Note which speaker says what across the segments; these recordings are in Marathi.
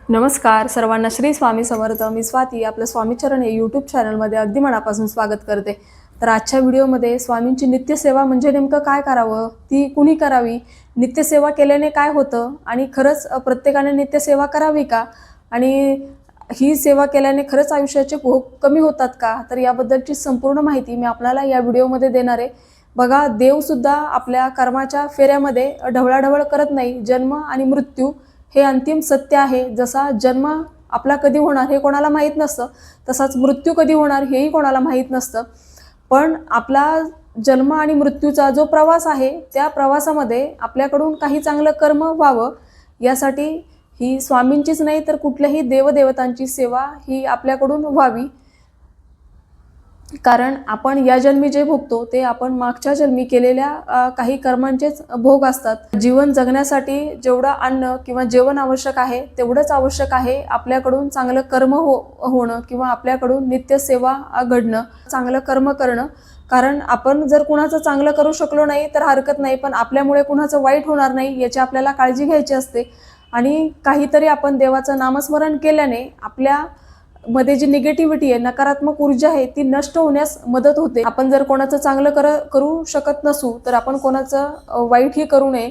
Speaker 1: नमस्कार सर्वांना, श्री स्वामी समर्थ. मी स्वाती आपलं स्वामीचरण हे यूट्यूब चॅनलमध्ये अगदी मनापासून स्वागत करते. तर आजच्या व्हिडिओमध्ये स्वामींची नित्यसेवा म्हणजे नेमकं काय करावं, ती कुणी करावी, नित्यसेवा केल्याने काय होतं आणि खरंच प्रत्येकाने नित्यसेवा करावी का, आणि ही सेवा केल्याने खरंच आयुष्याचे भोग कमी होतात का, तर याबद्दलची संपूर्ण माहिती मी आपल्याला या व्हिडिओमध्ये देणार आहे. बघा, देवसुद्धा आपल्या कर्माच्या फेऱ्यामध्ये ढवळाढवळ करत नाही. जन्म आणि मृत्यू हे अंतिम सत्य आहे. जसा जन्म आपला कधी होणार हे कोणाला माहीत नसतं, तसाच मृत्यू कधी होणार हेही कोणाला माहीत नसतं. पण आपला जन्म आणि मृत्यूचा जो प्रवास आहे, त्या प्रवासामध्ये आपल्याकडून काही चांगलं कर्म व्हावं, यासाठी ही स्वामींचीच नाही तर कुठल्याही देवदेवतांची सेवा ही आपल्याकडून व्हावी. कारण आपण या जन्मी जे भोगतो ते आपण मागच्या जन्मी केलेल्या काही कर्मांचेच भोग असतात. जीवन जगण्यासाठी जेवढं अन्न किंवा जेवण आवश्यक आहे तेवढंच आवश्यक आहे आपल्याकडून चांगलं कर्म होणं किंवा आपल्याकडून नित्यसेवा घडणं, चांगलं कर्म करणं. कारण आपण जर कुणाचं चांगलं करू शकलो नाही तर हरकत नाही, पण आपल्यामुळे कुणाचं वाईट होणार नाही याची आपल्याला काळजी घ्यायची असते. आणि काहीतरी आपण देवाचं नामस्मरण केल्याने आपल्या मध्ये जी निगेटिव्हिटी आहे, नकारात्मक ऊर्जा आहे, ती नष्ट होण्यास मदत होते. आपण जर कोणाचं चांगलं करू शकत नसू तर आपण कोणाचं वाईटही करू नये,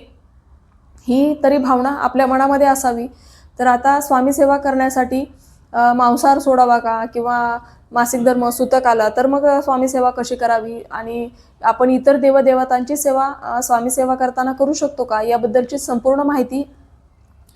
Speaker 1: ही तरी भावना आपल्या मनामध्ये असावी. तर आता स्वामी सेवा करण्यासाठी मांसाहार सोडावा का, किंवा मासिक धर्म सुतक आला तर मग स्वामी सेवा कशी करावी, आणि आपण इतर देवदेवतांची सेवा स्वामी सेवा करताना करू शकतो का, याबद्दलची संपूर्ण माहिती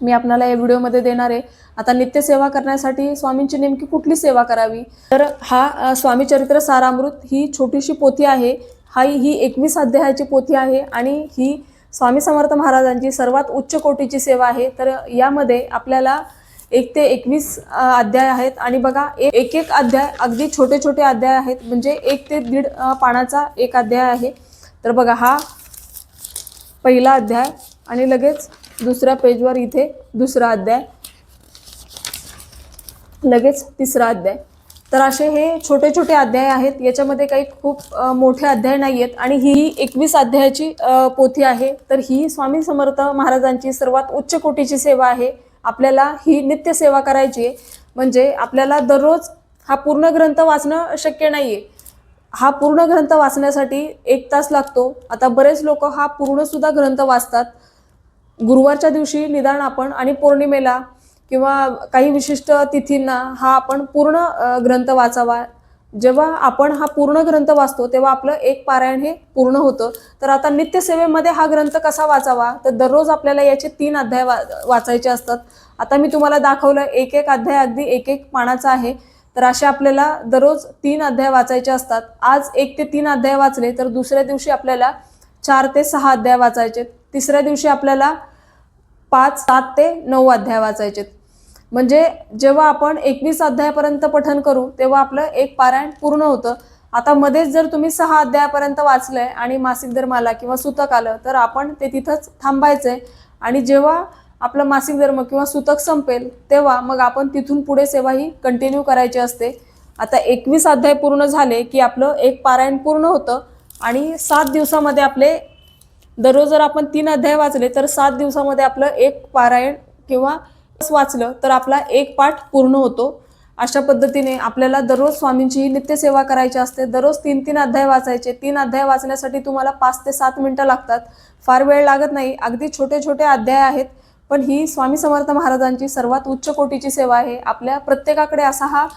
Speaker 1: मी आपल्याला या व्हिडिओमध्ये देणार आहे. आता नित्यसेवा करण्यासाठी स्वामींची नेमकी कुठली सेवा करावी, तर हा स्वामी चरित्र सारामृत ही छोटीशी पोथी आहे. ही 21 अध्यायाची पोथी आहे आणि ही स्वामी समर्थ महाराजांची सर्वात उच्च कोटीची सेवा आहे. तर यामध्ये आपल्याला 1 ते 21 अध्याय आहेत. आणि बघा, एक एक अध्याय अगदी छोटे छोटे अध्याय आहेत, म्हणजे 1 ते 1.5 पानाचा एक अध्याय आहे. तर बघा, हा पहिला अध्याय आणि लगेच दुसऱ्या पेजवर इथे दुसरा अध्याय, लगेच तिसरा अध्याय. तर असे हे छोटे छोटे अध्याय आहेत, याच्यामध्ये काही खूप मोठे अध्याय नाही आहेत. आणि ही 21 अध्यायाची पोथी आहे. तर ही स्वामी समर्थ महाराजांची सर्वात उच्च कोटीची सेवा आहे. आपल्याला ही नित्य सेवा करायची आहे, म्हणजे आपल्याला दररोज हा पूर्ण ग्रंथ वाचणं शक्य नाही आहे. हा पूर्ण ग्रंथ वाचण्यासाठी 1 तास लागतो. आता बरेच लोक हा पूर्णसुद्धा ग्रंथ वाचतात. गुरुवारच्या दिवशी निदान आपण, आणि पौर्णिमेला किंवा काही विशिष्ट तिथींना हा आपण पूर्ण ग्रंथ वाचावा. जेव्हा आपण हा पूर्ण ग्रंथ वाचतो तेव्हा आपलं एक पारायण हे पूर्ण होतं. तर आता नित्यसेवेमध्ये हा ग्रंथ कसा वाचावा, तर दररोज आपल्याला याचे 3 अध्याय वाचायचे असतात. आता मी तुम्हाला दाखवलं, एक एक अध्याय अगदी 1 1 पानाचा आहे. तर असे आपल्याला दररोज 3 अध्याय वाचायचे असतात. आज 1 ते 3 अध्याय वाचले तर दुसऱ्या दिवशी आपल्याला 4 ते 6 अध्याय वाचायचे. तिसऱ्या दिवशी आपल्याला 5, 7 ते 9 अध्याय वाचायचे. म्हणजे जेव्हा आपण 21 अध्यायापर्यंत पठण करू तेव्हा आपलं एक पारायण पूर्ण होतं. आता मध्येच जर तुम्ही 6 अध्यायापर्यंत वाचलंय आणि मासिक धर्म आला किंवा सुतक आलं तर आपण ते तिथंच थांबायचंय. आणि जेव्हा आपलं मासिक धर्म किंवा सुतक संपेल तेव्हा मग आपण तिथून पुढे सेवा ही कंटिन्यू करायची असते. आता 21 अध्याय पूर्ण झाले की आपलं एक पारायण पूर्ण होतं. आणि 7 दिवसामध्ये आपले, दररोज जर आपण 3 अध्याय वाचले तर 7 दिवसामध्ये आपलं एक पारायण किंवा वाचलं तर आपला एक पाठ पूर्ण होतो. अशा पद्धतीने आपल्याला दररोज स्वामींची नित्यसेवा करायची असते. दररोज 3-3 अध्याय वाचायचे. 3 अध्याय वाचण्यासाठी तुम्हाला 5 ते 7 मिनिटं लागतात. फार वेळ लागत नाही. अगदी छोटे छोटे अध्याय आहेत, पण ही स्वामी समर्थ महाराजांची सर्वात उच्च कोटीची सेवा आहे. आपल्या प्रत्येकाकडे असा हा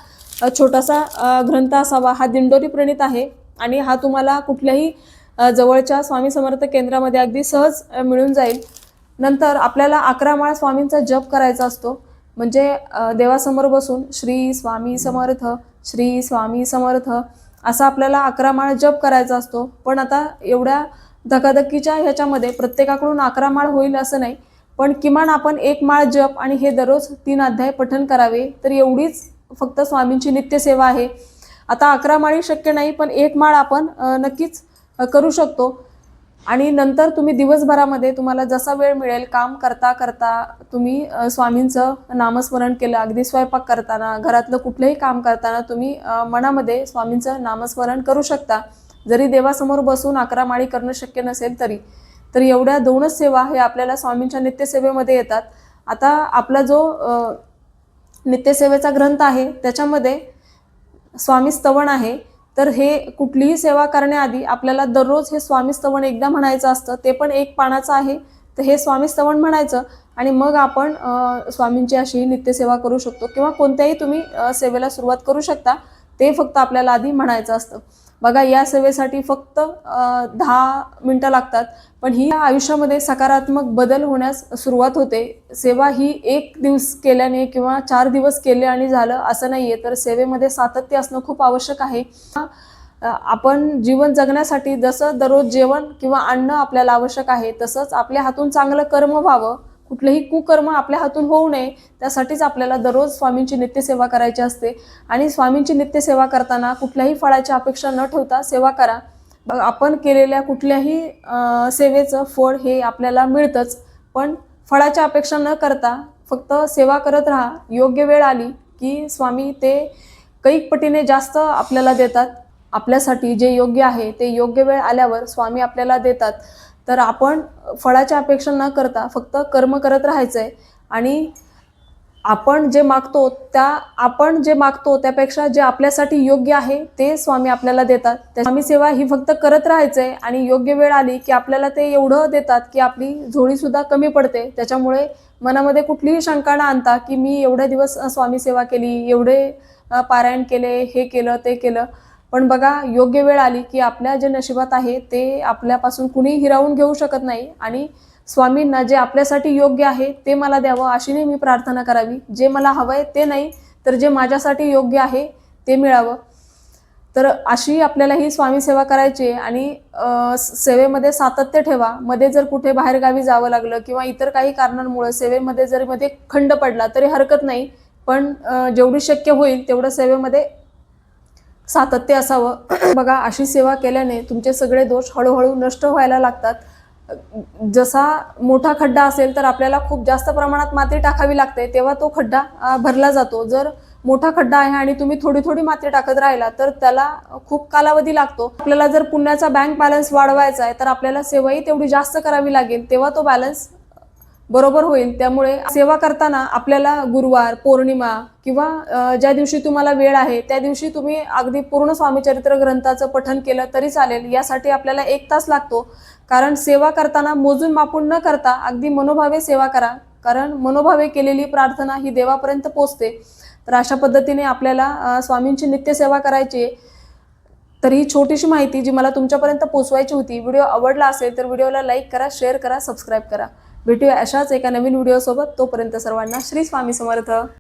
Speaker 1: छोटासा ग्रंथ असावा. हा दिंडोरी प्रणीत आहे आणि हा तुम्हाला कुठल्याही जवळच्या स्वामी समर्थ केंद्रामध्ये अगदी सहज मिळून जाईल. नंतर आपल्याला 11 माळ स्वामींचा जप करायचा असतो. म्हणजे देवासमोर बसून श्री स्वामी समर्थ, श्री स्वामी समर्थ असा आपल्याला 11 माळ जप करायचा असतो. पण आता एवढ्या धकाधकीच्या ह्याच्यामध्ये प्रत्येकाकडून 11 माळ होईल असं नाही, पण किमान आपण 1 माळ जप आणि हे दररोज 3 अध्याय पठण करावे. तर एवढीच फक्त स्वामींची नित्यसेवा आहे. आता 11 माळी शक्य नाही, पण 1 माळ आपण नक्कीच करू शकतो. आणि नंतर तुम्ही दिवसभरामध्ये तुम्हाला जसा वेळ मिळेल, काम करता करता तुम्ही स्वामींचं नामस्मरण केलं. अगदी स्वयंपाक करताना, घरातलं कुठलंही काम करताना तुम्ही मनामध्ये स्वामींचं नामस्मरण करू शकता. जरी देवासमोर बसून 11 माळी करणं शक्य नसेल तरी. तर एवढ्या 2च सेवा हे आपल्याला स्वामींच्या नित्यसेवेमध्ये येतात. आता आपला जो नित्यसेवेचा ग्रंथ आहे, त्याच्यामध्ये स्वामी स्तवन आहे. तर हे कुठलीही सेवा करण्याआधी आपल्याला दररोज हे स्वामी स्तवन एकदा म्हणायचं असतं. ते पण 1 पानाचं आहे. तर हे स्वामी स्तवन म्हणायचं आणि मग आपण स्वामींची अशी नित्यसेवा करू शकतो किंवा कोणत्याही तुम्ही सेवेला सुरुवात करू शकता. ते फक्त आपल्याला आधी म्हणायचं असतं. बघा, या सेवेसाठी फक्त 10 मिनिटं लागतात, पण ही आयुष्यामध्ये सकारात्मक बदल होण्यास सुरुवात होते. सेवा ही 1 दिवस केल्याने किंवा 4 दिवस केले आणि झालं असं नाहीये. तर सेवेमध्ये सातत्य असणं खूप आवश्यक आहे. आपण जीवन जगण्यासाठी जसं दररोज जेवण किंवा अन्न आपल्याला आवश्यक आहे, तसंच आपल्या हातून चांगलं कर्म व्हावं, कुठलंही कुकर्म आपल्या हातून होऊ नये, त्यासाठीच आपल्याला दररोज स्वामींची नित्यसेवा करायची असते. आणि स्वामींची नित्यसेवा करताना कुठल्याही फळाची अपेक्षा न ठेवता सेवा करा. आपण केलेल्या कुठल्याही सेवेचं फळ हे आपल्याला मिळतंच, पण फळाची अपेक्षा न करता फक्त सेवा करत राहा. योग्य वेळ आली की स्वामी ते कैक पटीने जास्त आपल्याला देतात. आपल्यासाठी जे योग्य आहे ते योग्य वेळ आल्यावर स्वामी आपल्याला देतात. तर आपण फळाची अपेक्षा न करता फक्त कर्म करत राहायचंय आणि आपण जे मागतो त्यापेक्षा जे आपल्यासाठी योग्य आहे ते स्वामी आपल्याला देतात. स्वामी सेवा ही फक्त करत राहायचंय आणि योग्य वेळ आली की आपल्याला ते एवढं देतात की आपली झोळी सुद्धा कमी पडते. त्याच्यामुळे मनामध्ये कुठलीही शंका न आणता की मी एवढे दिवस स्वामी सेवा केली, एवढे पारायण केले, हे केलं ते केलं, पण बघा, योग्य वेळ आली की आपल्या जे नशिबात आहे ते आपल्यापासून कुणी हिरावून घेऊ शकत नाही. आणि स्वामींना जे आपल्यासाठी योग्य आहे ते मला द्यावं अशी नेहमी प्रार्थना करावी. जे मला हवंय ते नाही, तर जे माझ्यासाठी योग्य आहे ते मिळावं. तर अशी आपल्याला ही स्वामी सेवा करायची आणि सेवेमध्ये सातत्य ठेवा. मध्ये जर कुठे बाहेरगावी जावं लागलं किंवा इतर काही कारणांमुळे सेवेमध्ये जर मध्ये खंड पडला तरी हरकत नाही, पण जेवढी शक्य होईल तेवढं सेवेमध्ये सातत्य असावं. बघा, अशी सेवा केल्याने तुमचे सगळे दोष हळूहळू नष्ट व्हायला लागतात. जसा मोठा खड्डा असेल तर आपल्याला खूप जास्त प्रमाणात माती टाकावी लागते, तेव्हा तो खड्डा भरला जातो. जर मोठा खड्डा आहे आणि तुम्ही थोडी थोडी माती टाकत राहिला तर त्याला खूप कालावधी लागतो. आपल्याला जर पुण्याचा बँक बॅलन्स वाढवायचा आहे तर आपल्याला सेवाही तेवढी जास्त करावी लागेल, तेव्हा तो बॅलन्स बरोबर होईल. त्यामुळे सेवा करताना आपल्याला गुरुवार, पौर्णिमा किंवा ज्या दिवशी तुम्हाला वेळ आहे त्या दिवशी तुम्ही अगदी पूर्ण स्वामीचरित्र ग्रंथाचं पठण केलं तरी चालेल. यासाठी आपल्याला 1 तास लागतो. कारण सेवा करताना मोजून मापून न करता अगदी मनोभावे सेवा करा, कारण मनोभावे केलेली प्रार्थना ही देवापर्यंत पोहोचते. तर अशा पद्धतीने आपल्याला स्वामींची नित्यसेवा करायची. तर ही छोटीशी माहिती जी मला तुमच्यापर्यंत पोहोचवायची होती. व्हिडिओ आवडला असेल तर व्हिडिओला लाईक करा, शेअर करा, सबस्क्राईब करा. भेटूया अशाच एका नवीन व्हिडिओसोबत. तोपर्यंत सर्वांना श्री स्वामी समर्थ.